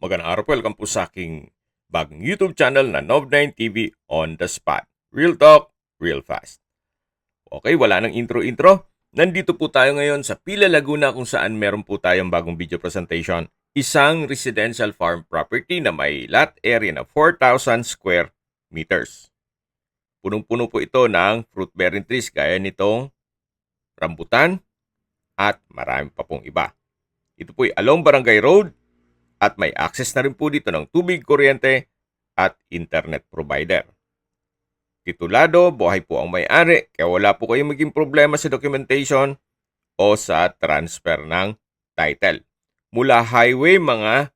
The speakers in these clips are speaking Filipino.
Magandang araw po, welcome po sa aking bagong YouTube channel na Nov9 TV on the Spot. Real talk, real fast. Okay, wala nang intro-intro. Nandito po tayo ngayon sa Pila, Laguna kung saan meron po tayong bagong video presentation. Isang residential farm property na may lot area na 4,000 square meters. Punong-puno po ito ng fruit-bearing trees gaya nitong rambutan at marami pa pong iba. Ito po ay along Barangay Road at may access na rin po dito ng tubig, kuryente at internet provider. Titulado, buhay po ang may-ari kaya wala po kayong maging problema sa documentation o sa transfer ng title. Mula highway mga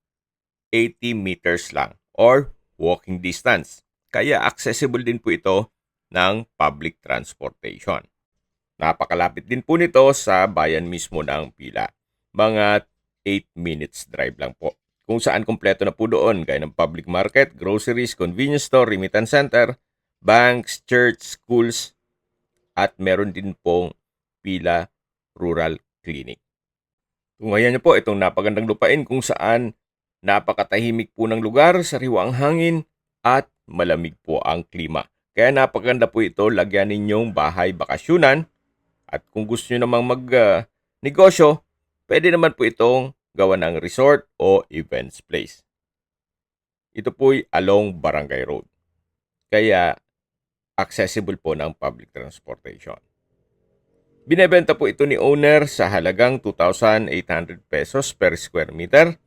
80 meters lang or walking distance. Kaya accessible din po ito ng public transportation. Napakalapit din po nito sa bayan mismo ng Pila. Mga 8 minutes drive lang po. Kung saan kompleto na po doon gaya ng public market, groceries, convenience store, remittance center, banks, church, schools, at meron din pong Pila Rural Clinic. Kung ngayon niyo po itong napagandang lupain kung saan napakatahimik po ng lugar, sariwa ang hangin, at malamig po ang klima. Kaya napaganda po ito, lagyan ninyong bahay bakasyunan. At kung gusto nyo namang mag-negosyo, pwede naman po itong gawa ng resort o events place. Ito po'y along Barangay Road. Kaya accessible po ng public transportation. Binebenta po ito ni owner sa halagang 2,800 pesos per square meter.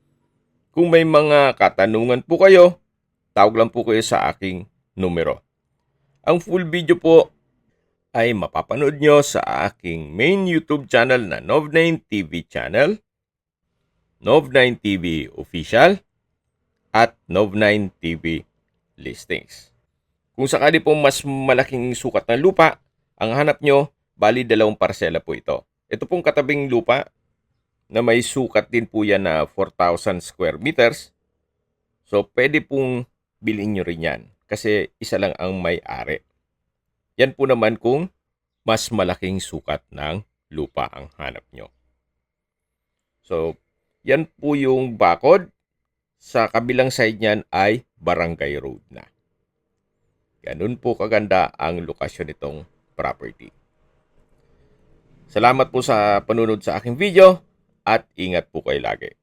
Kung may mga katanungan po kayo, tawag lang po kayo sa aking numero. Ang full video po ay mapapanood nyo sa aking main YouTube channel na Nov9 TV channel, Nov9 TV Official, at Nov9 TV Listings. Kung sakali po mas malaking sukat ng lupa, ang hanap nyo, bali 2 parsela po ito. Ito pong katabing lupa na may sukat din po yan na 4,000 square meters. So, pwede pong bilhin nyo rin yan kasi isa lang ang may-ari. Yan po naman kung mas malaking sukat ng lupa ang hanap nyo. So, yan po yung bakod. Sa kabilang side niyan ay Barangay Road na. Ganun po kaganda ang lokasyon nitong property. Salamat po sa panunod sa aking video at ingat po kayo lagi.